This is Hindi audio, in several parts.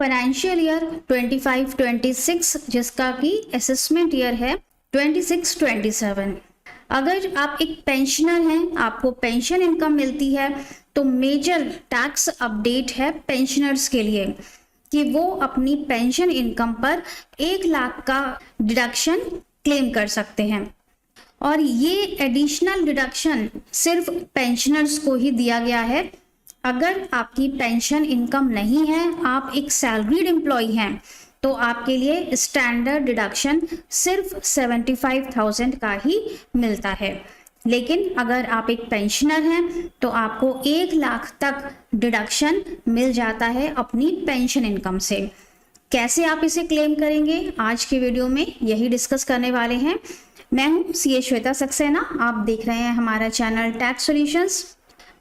फाइनेंशियल ईयर 25-26 जिसका कि असेसमेंट ईयर है 26-27। अगर आप एक पेंशनर हैं, आपको पेंशन इनकम मिलती है, तो मेजर टैक्स अपडेट है पेंशनर्स के लिए कि वो अपनी पेंशन इनकम पर 1 लाख का डिडक्शन क्लेम कर सकते हैं। और ये एडिशनल डिडक्शन सिर्फ पेंशनर्स को ही दिया गया है। अगर आपकी पेंशन इनकम नहीं है, आप एक सैलरीड एम्प्लॉय हैं, तो आपके लिए स्टैंडर्ड डिडक्शन सिर्फ 75,000 का ही मिलता है। लेकिन अगर आप एक पेंशनर हैं तो आपको 1 लाख तक डिडक्शन मिल जाता है अपनी पेंशन इनकम से। कैसे आप इसे क्लेम करेंगे, आज के वीडियो में यही डिस्कस करने वाले हैं। मैं हूं सीए श्वेता सक्सेना, आप देख रहे हैं हमारा चैनल टैक्स सॉल्यूशंस।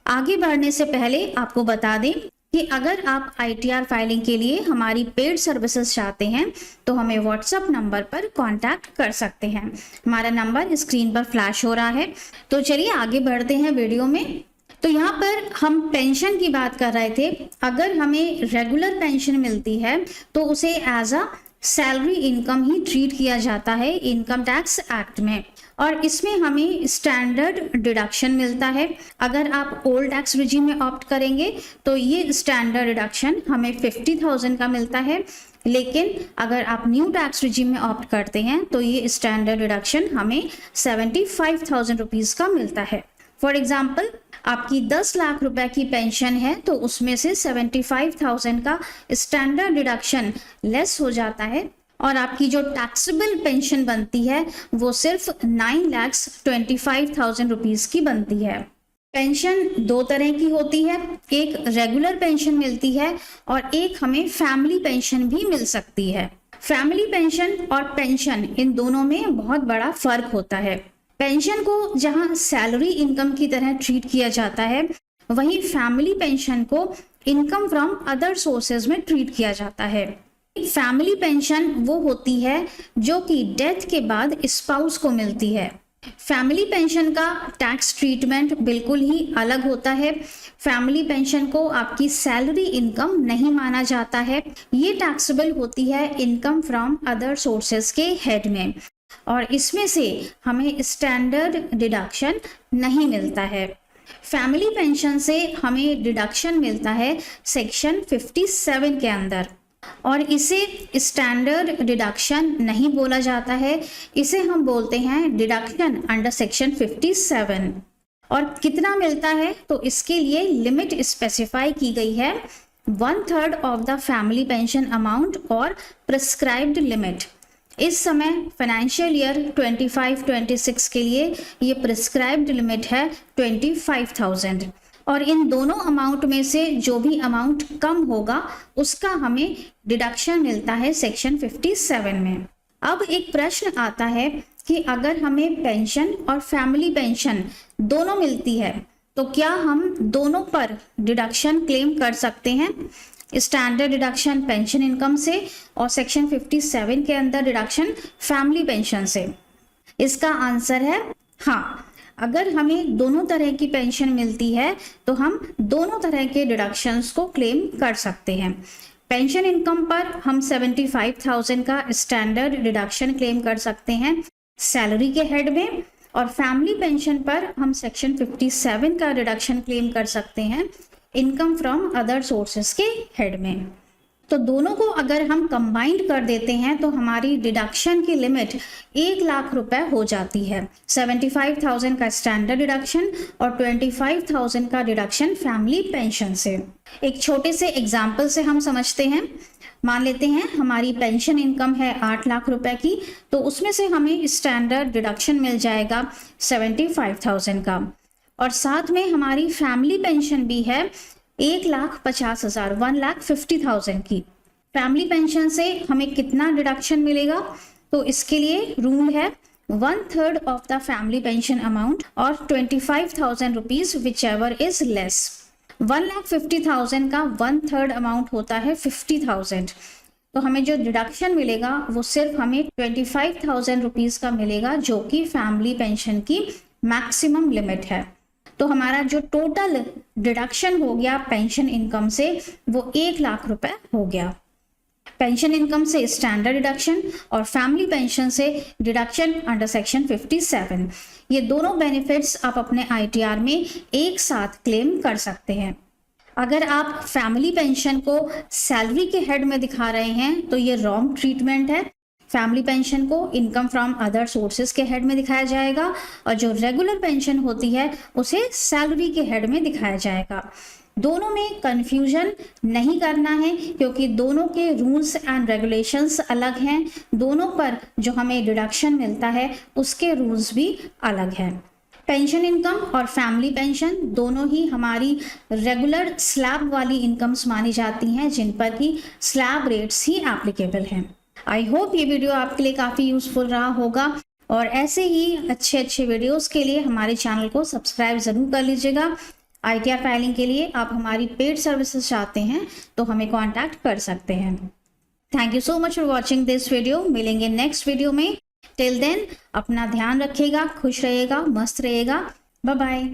आगे बढ़ने से पहले आपको बता दें कि अगर आप ITR फाइलिंग के लिए हमारी पेड सर्विसेज चाहते हैं तो हमें व्हाट्सएप नंबर पर कांटेक्ट कर सकते हैं। हमारा नंबर स्क्रीन पर फ्लैश हो रहा है। तो चलिए आगे बढ़ते हैं वीडियो में। तो यहाँ पर हम पेंशन की बात कर रहे थे। अगर हमें रेगुलर पेंशन मिलती है तो उसे एज अ सैलरी इनकम ही ट्रीट किया जाता है इनकम टैक्स एक्ट में, और इसमें हमें स्टैंडर्ड डिडक्शन मिलता है। अगर आप ओल्ड टैक्स रिजीम में ऑप्ट करेंगे तो ये स्टैंडर्ड डिडक्शन हमें 50,000 का मिलता है, लेकिन अगर आप न्यू टैक्स रिजीम में ऑप्ट करते हैं तो ये स्टैंडर्ड डिडक्शन हमें 75,000 रुपीज़ का मिलता है। फॉर एग्जाम्पल, आपकी 10 लाख रुपए की पेंशन है तो उसमें से 75,000 का स्टैंडर्ड डिडक्शन लेस हो जाता है, और आपकी जो टैक्सेबल पेंशन बनती है वो सिर्फ 9,25,000 रुपीज़ की बनती है। पेंशन 2 तरह की होती है, एक रेगुलर पेंशन मिलती है और एक हमें फैमिली पेंशन भी मिल सकती है। फैमिली पेंशन और पेंशन इन दोनों में बहुत बड़ा फर्क होता है। पेंशन को जहां सैलरी इनकम की तरह ट्रीट किया जाता है, वहीं फैमिली पेंशन को इनकम फ्रॉम अदर सोर्सेज में ट्रीट किया जाता है। फैमिली पेंशन वो होती है जो कि डेथ के बाद स्पाउस को मिलती है। फैमिली पेंशन का टैक्स ट्रीटमेंट बिल्कुल ही अलग होता है। फैमिली पेंशन को आपकी सैलरी इनकम नहीं माना जाता है। ये टैक्सेबल होती है इनकम फ्रॉम अदर सोर्सेज के हेड में, और इसमें से हमें स्टैंडर्ड डिडक्शन नहीं मिलता है। फैमिली पेंशन से हमें डिडक्शन मिलता है सेक्शन 57 के अंदर, और इसे स्टैंडर्ड डिडक्शन नहीं बोला जाता है, इसे हम बोलते हैं डिडक्शन अंडर सेक्शन 57। और कितना मिलता है तो इसके लिए लिमिट स्पेसिफाई की गई है, 1/3 of the family pension amount और प्रिस्क्राइब्ड लिमिट। इस समय फाइनेंशियल ईयर 25-26 के लिए ये प्रिस्क्राइब्ड लिमिट है 25,000, और इन दोनों अमाउंट में से जो भी अमाउंट कम होगा उसका हमें डिडक्शन मिलता है सेक्शन 57 में। अब एक प्रश्न आता है कि अगर हमें पेंशन और फैमिली पेंशन दोनों मिलती है तो क्या हम दोनों पर डिडक्शन क्लेम कर सकते हैं, स्टैंडर्ड डिडक्शन पेंशन इनकम से और सेक्शन 57 के अंदर डिडक्शन फैमिली पेंशन से? इसका आंसर है हाँ। अगर हमें दोनों तरह की पेंशन मिलती है तो हम दोनों तरह के डिडक्शंस को क्लेम कर सकते हैं। पेंशन इनकम पर हम 75,000 का स्टैंडर्ड डिडक्शन क्लेम कर सकते हैं सैलरी के हेड में, और फैमिली पेंशन पर हम सेक्शन 57 का डिडक्शन क्लेम कर सकते हैं इनकम फ्रॉम अदर सोर्सेस के हेड में। तो दोनों को अगर हम कंबाइंड कर देते हैं तो हमारी डिडक्शन की लिमिट 1 लाख रुपए हो जाती है। 75,000 का स्टैंडर्ड डिडक्शन और 25,000 का डिडक्शन फैमिली पेंशन से। एक छोटे से एग्जाम्पल से हम समझते हैं। मान लेते हैं हमारी पेंशन इनकम है 8 लाख रुपए की, तो उसमें से हमें स्टैंडर्ड डिडक्शन मिल जाएगा 75,000 का, और साथ में हमारी फैमिली पेंशन भी है 1,50,000 1,50,000 की। फैमिली पेंशन से हमें कितना डिडक्शन मिलेगा, तो इसके लिए रूल है 1/3 of the family pension amount और 25,000 rupees which ever is less. 1,50,000 का 1/3 अमाउंट होता है 50,000, तो हमें जो डिडक्शन मिलेगा वो सिर्फ हमें 25,000 रुपीज का मिलेगा, जो कि फैमिली पेंशन की मैक्सिमम लिमिट है। तो हमारा जो टोटल डिडक्शन हो गया पेंशन इनकम से वो 1 लाख रुपए हो गया। पेंशन इनकम से स्टैंडर्ड डिडक्शन और फैमिली पेंशन से डिडक्शन अंडर सेक्शन 57। ये दोनों बेनिफिट्स आप अपने ITR में एक साथ क्लेम कर सकते हैं। अगर आप फैमिली पेंशन को सैलरी के हेड में दिखा रहे हैं तो ये रॉन्ग ट्रीटमेंट है। फैमिली पेंशन को इनकम फ्रॉम अदर सोर्सेज के हेड में दिखाया जाएगा और जो रेगुलर पेंशन होती है उसे सैलरी के हेड में दिखाया जाएगा। दोनों में कंफ्यूजन नहीं करना है क्योंकि दोनों के रूल्स एंड रेगुलेशंस अलग हैं। दोनों पर जो हमें डिडक्शन मिलता है उसके रूल्स भी अलग हैं। पेंशन इनकम और फैमिली पेंशन दोनों ही हमारी रेगुलर स्लैब वाली इनकम्स मानी जाती हैं जिन पर कि स्लैब रेट्स ही एप्लीकेबल हैं। आई होप ये वीडियो आपके लिए काफ़ी यूजफुल रहा होगा और ऐसे ही अच्छे वीडियोस के लिए हमारे चैनल को सब्सक्राइब ज़रूर कर लीजिएगा। ITR फाइलिंग के लिए आप हमारी पेड सर्विसेज चाहते हैं तो हमें कांटेक्ट कर सकते हैं। Thank you so much for watching this video. मिलेंगे नेक्स्ट वीडियो में। टिल देन अपना ध्यान रखिएगा, खुश रहिएगा, मस्त रहिएगा। Bye bye.